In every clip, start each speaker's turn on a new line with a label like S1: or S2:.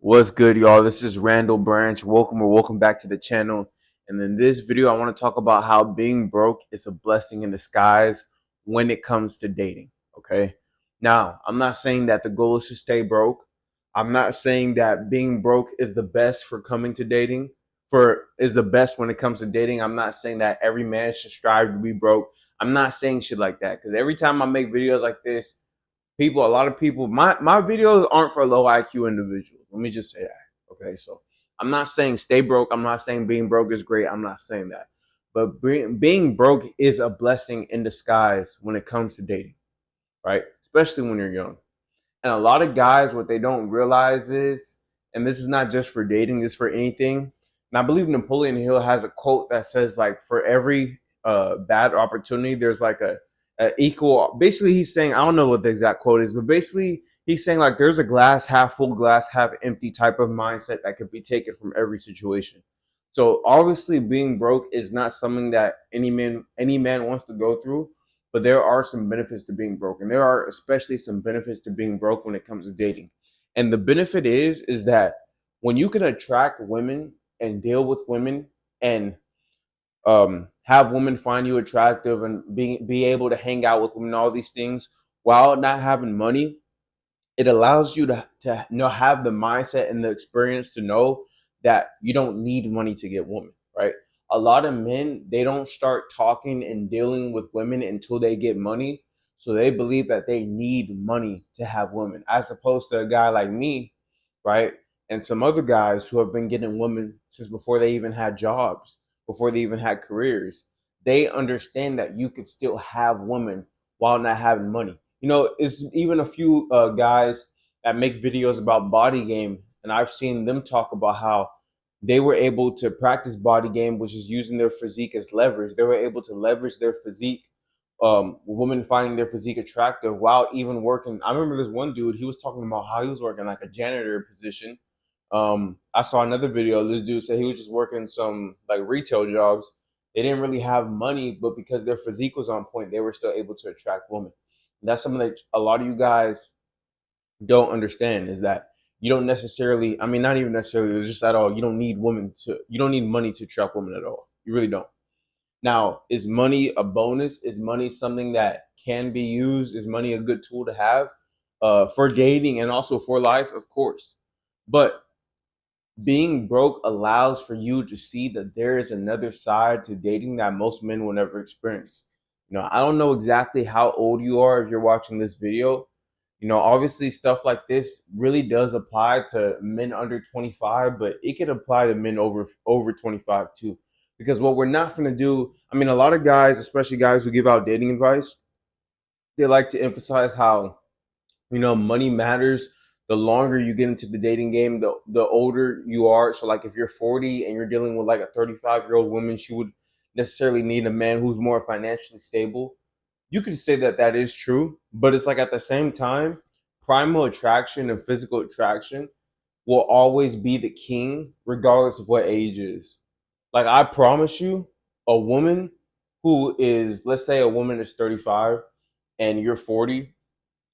S1: What's good, y'all? This is Randall Branch. Welcome back to the channel. And in this video, I want to talk about how being broke is a blessing in disguise when it comes to dating. Okay. Now, I'm not saying that the goal is to stay broke. I'm not saying that being broke is the best for coming to dating, for is the best when it comes to dating. I'm not saying that every man should strive to be broke. I'm not saying shit like that. Because every time I make videos like this, a lot of people, my videos aren't for low IQ individuals. Let me just say that. Okay, so I'm not saying stay broke. I'm not saying being broke is great. I'm not saying that. But being broke is a blessing in disguise when it comes to dating, right? Especially when you're young. And a lot of guys, what they don't realize is, and this is not just for dating, this is for anything. And I believe Napoleon Hill has a quote that says, like, for every bad opportunity, there's like a equal. Basically, he's saying, I don't know what the exact quote is, but basically, he's saying like there's a glass half full, glass half empty type of mindset that could be taken from every situation. So obviously, being broke is not something that any man wants to go through, but there are some benefits to being broke, and there are especially some benefits to being broke when it comes to dating. And the benefit is that when you can attract women and deal with women and have women find you attractive and be able to hang out with women, all these things while not having money, it allows you to have the mindset and the experience to know that you don't need money to get women, right? A lot of men, they don't start talking and dealing with women until they get money. So they believe that they need money to have women, as opposed to a guy like me, right? And some other guys who have been getting women since before they even had jobs, before they even had careers. They understand that you could still have women while not having money. It's even a few guys that make videos about body game, and I've seen them talk about how they were able to practice body game, which is using their physique as leverage. They were able to leverage their physique, women finding their physique attractive while even working. I remember this one dude, he was talking about how he was working like a janitor position. I saw another video. This dude said he was just working some like retail jobs. They didn't really have money, but because their physique was on point, they were still able to attract women. And that's something that a lot of you guys don't understand, is that you don't necessarily, I mean, not even necessarily, it's just at all. You don't need money to attract women at all. You really don't. Now, is money a bonus? Is money something that can be used? Is money a good tool to have for dating and also for life? Of course. But being broke allows for you to see that there is another side to dating that most men will never experience. I don't know exactly how old you are if you're watching this video. Obviously stuff like this really does apply to men under 25, but it can apply to men over 25 too. Because what we're not going to do, I mean, a lot of guys, especially guys who give out dating advice, they like to emphasize how money matters. The longer you get into the dating game, the older you are. So like if you're 40 and you're dealing with like a 35-year-old woman, she would necessarily need a man who's more financially stable. You could say that that is true, but it's like at the same time, primal attraction and physical attraction will always be the king regardless of what age is. Like I promise you, a woman who is, let's say a woman is 35 and you're 40,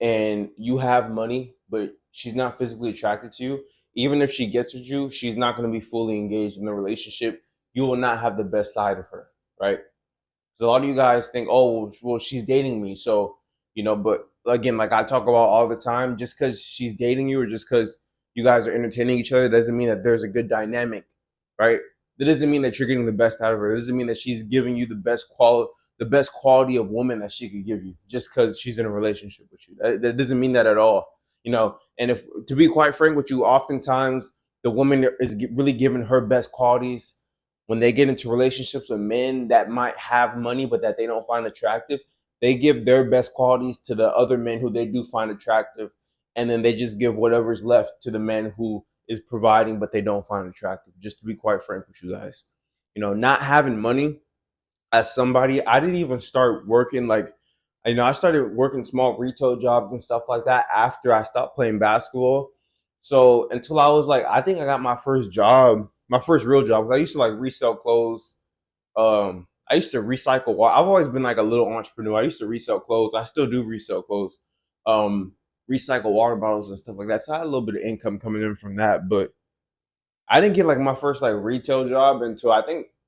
S1: and you have money, but she's not physically attracted to you, even if she gets with you, she's not going to be fully engaged in the relationship. You will not have the best side of her, right? Because a lot of you guys think, oh, well, she's dating me. So, but again, like I talk about all the time, just because she's dating you or just because you guys are entertaining each other doesn't mean that there's a good dynamic, right? That doesn't mean that you're getting the best out of her. It doesn't mean that she's giving you the best quality of woman that she could give you just because she's in a relationship with you. That doesn't mean that at all. And if, to be quite frank with you, oftentimes the woman is really giving her best qualities when they get into relationships with men that might have money but that they don't find attractive. They give their best qualities to the other men who they do find attractive, and then they just give whatever's left to the men who is providing but they don't find attractive. Just to be quite frank with you guys, not having money, as somebody, I didn't even start working like, I started working small retail jobs and stuff like that after I stopped playing basketball. So until I was like, I think I got my first job, my first real job, because I used to like resell clothes. I used to recycle. I've always been like a little entrepreneur. I used to resell clothes. I still do resell clothes. Um, recycle water bottles and stuff like that. So I had a little bit of income coming in from that, but I didn't get like my first like retail job until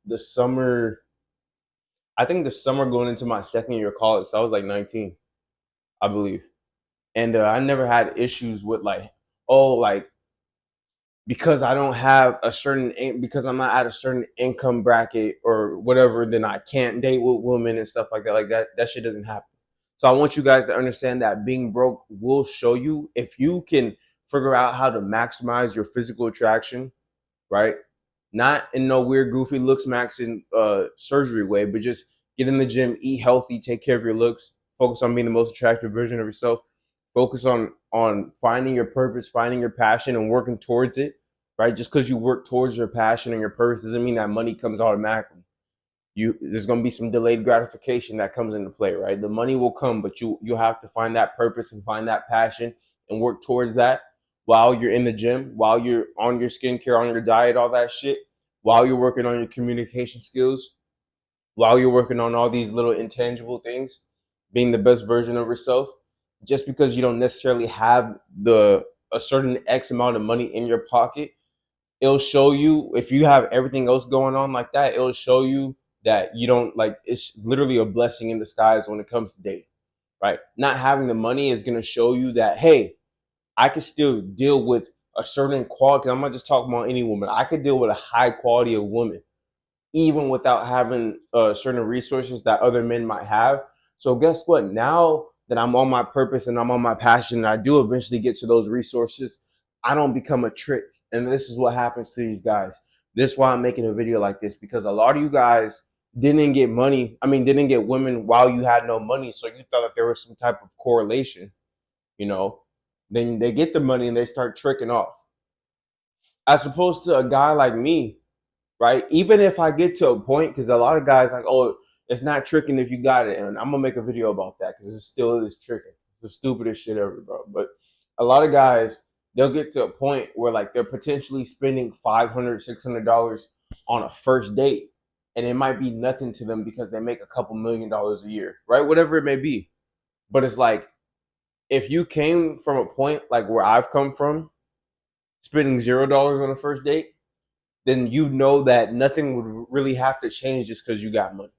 S1: the summer. I think the summer going into my second year of college. So I was like 19, I believe, and I never had issues with like, oh, like because I don't have a because I'm not at a certain income bracket or whatever, then I can't date with women and stuff like that. Like that shit doesn't happen. So I want you guys to understand that being broke will show you if you can figure out how to maximize your physical attraction, right? Not in no weird, goofy looks maxing surgery way, but just get in the gym, eat healthy, take care of your looks, focus on being the most attractive version of yourself, focus on finding your purpose, finding your passion, and working towards it. Right? Just because you work towards your passion and your purpose doesn't mean that money comes automatically. There's going to be some delayed gratification that comes into play, right? The money will come, but you have to find that purpose and find that passion and work towards that while you're in the gym, while you're on your skincare, on your diet, all that shit, while you're working on your communication skills, while you're working on all these little intangible things, being the best version of yourself. Just because you don't necessarily have the a certain X amount of money in your pocket, it'll show you if you have everything else going on like that, it'll show you that you don't like it's literally a blessing in disguise when it comes to dating, right? Not having the money is going to show you that, hey, I can still deal with a certain quality. I'm not just talking about any woman. I could deal with a high quality of woman even without having certain resources that other men might have. So guess what? Now that I'm on my purpose and I'm on my passion, and I do eventually get to those resources, I don't become a trick. And this is what happens to these guys. This is why I'm making a video like this, because a lot of you guys didn't get money. I mean, didn't get women while you had no money. So you thought that there was some type of correlation, you know. Then they get the money and they start tricking off. As opposed to a guy like me, right? Even if I get to a point, because a lot of guys like, oh, it's not tricking if you got it, and I'm gonna make a video about that because it still is tricking. It's the stupidest shit ever, bro. But a lot of guys, they'll get to a point where like they're potentially spending $500, $600 on a first date, and it might be nothing to them because they make a couple $1,000,000 a year, right? Whatever it may be. But it's like if you came from a point like where I've come from, spending $0 on a first date, then you know that nothing would really have to change just because you got money.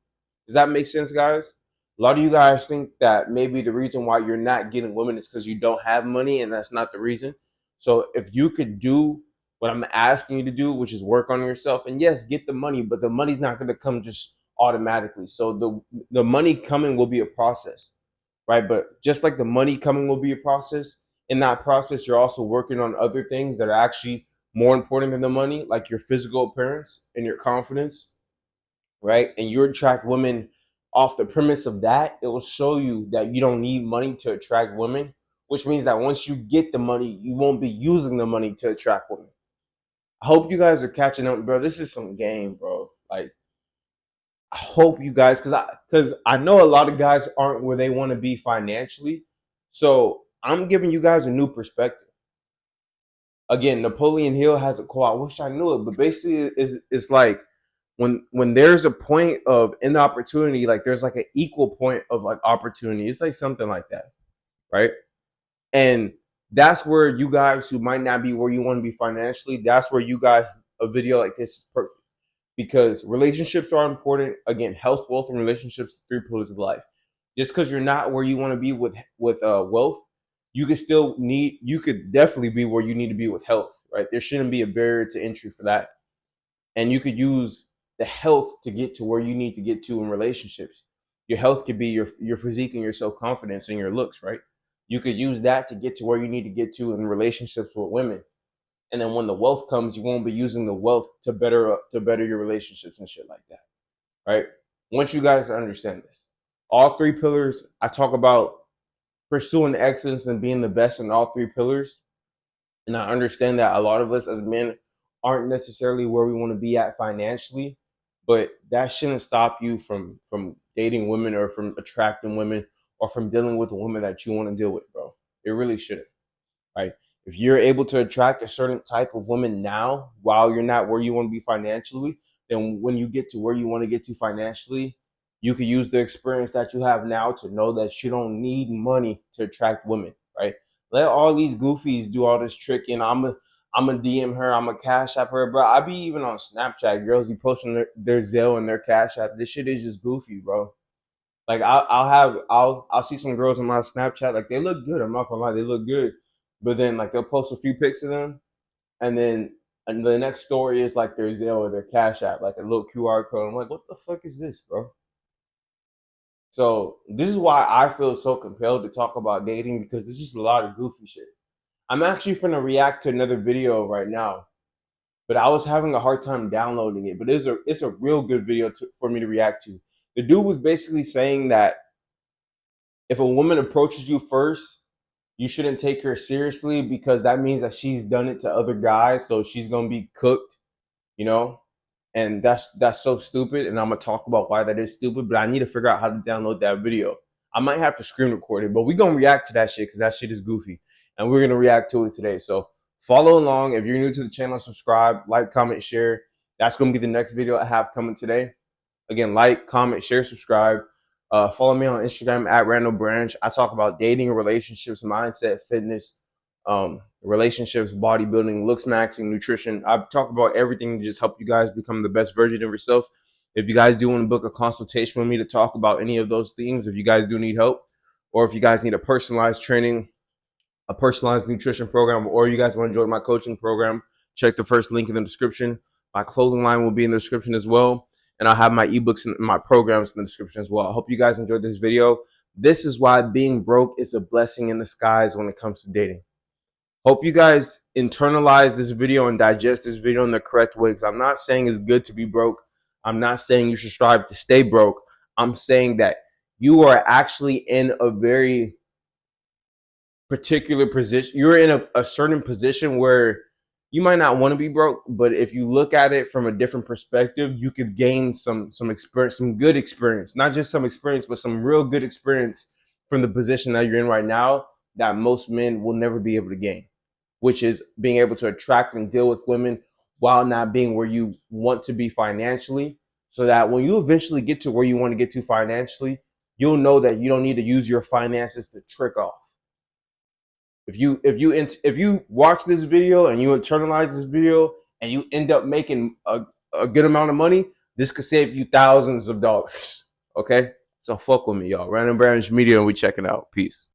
S1: Does that make sense, guys? A lot of you guys think that maybe the reason why you're not getting women is because you don't have money, and that's not the reason. So if you could do what I'm asking you to do, which is work on yourself, and yes, get the money, but the money's not going to come just automatically. So the money coming will be a process, right? But just like the money coming will be a process, in that process, you're also working on other things that are actually more important than the money, like your physical appearance and your confidence, right? And you attract women off the premise of that. It will show you that you don't need money to attract women, which means that once you get the money, you won't be using the money to attract women. I hope you guys are catching up, bro. This is some game, bro. Like, I hope you guys, because I know a lot of guys aren't where they want to be financially. So I'm giving you guys a new perspective. Again, Napoleon Hill has a quote. I wish I knew it, but basically, it's like when there's a point of inopportunity, like there's like an equal point of like opportunity. It's like something like that, right? And that's where you guys who might not be where you want to be financially, that's where you guys a video like this is perfect because relationships are important. Again, health, wealth, and relationships, 3 pillars of life. Just because you're not where you want to be with wealth, you could definitely be where you need to be with health, right? There shouldn't be a barrier to entry for that, and you could use the health to get to where you need to get to in relationships. Your health could be your physique and your self confidence and your looks, right? You could use that to get to where you need to get to in relationships with women, and then when the wealth comes, you won't be using the wealth to better your relationships and shit like that, right? Once you guys understand this, all 3 pillars, I talk about pursuing excellence and being the best in all 3 pillars. And I understand that a lot of us as men aren't necessarily where we want to be at financially, but that shouldn't stop you from dating women or from attracting women or from dealing with the women that you want to deal with, bro. It really shouldn't, right? If you're able to attract a certain type of woman now while you're not where you want to be financially, then when you get to where you want to get to financially, you can use the experience that you have now to know that you don't need money to attract women, right? Let all these goofies do all this tricking. I'm a DM her. I'm a cash app her, bro. I be even on Snapchat. Girls be posting their Zelle and their cash app. This shit is just goofy, bro. Like I'll see some girls on my Snapchat, like they look good. I'm not gonna lie, they look good. But then like they'll post a few pics of them, and the next story is like their Zelle or their Cash App, like a little QR code. I'm like, what the fuck is this, bro? So this is why I feel so compelled to talk about dating, because there's just a lot of goofy shit. I'm actually gonna react to another video right now, but I was having a hard time downloading it. But it's a real good video for me to react to. The dude was basically saying that if a woman approaches you first, you shouldn't take her seriously because that means that she's done it to other guys, so she's gonna be cooked, you know? And that's so stupid. And I'm gonna talk about why that is stupid, but I need to figure out how to download that video. I might have to screen record it, but we're gonna react to that shit because that shit is goofy. And we're gonna react to it today. So follow along. If you're new to the channel, subscribe, like, comment, share. That's gonna be the next video I have coming today. Again, like, comment, share, subscribe. Follow me on Instagram at Randall Branch. I talk about dating, relationships, mindset, fitness, relationships, bodybuilding, looks maxing, nutrition. I talk about everything to just help you guys become the best version of yourself. If you guys do want to book a consultation with me to talk about any of those things, if you guys do need help, or if you guys need a personalized training, a personalized nutrition program, or you guys want to join my coaching program, check the first link in the description. My clothing line will be in the description as well. And I'll have my ebooks and my programs in the description as well. I hope you guys enjoyed this video. This is why being broke is a blessing in disguise when it comes to dating. Hope you guys internalize this video and digest this video in the correct way. Because I'm not saying it's good to be broke. I'm not saying you should strive to stay broke. I'm saying that you are actually in a very particular position. You're in a certain position where you might not want to be broke, but if you look at it from a different perspective, you could gain some experience, some good experience, not just some experience, but some real good experience from the position that you're in right now that most men will never be able to gain, which is being able to attract and deal with women while not being where you want to be financially, so that when you eventually get to where you want to get to financially, you'll know that you don't need to use your finances to trick off. If you watch this video and you internalize this video and you end up making a good amount of money, this could save you thousands of dollars. Okay, so fuck with me, y'all. Random Branch Media, and we checking out. Peace.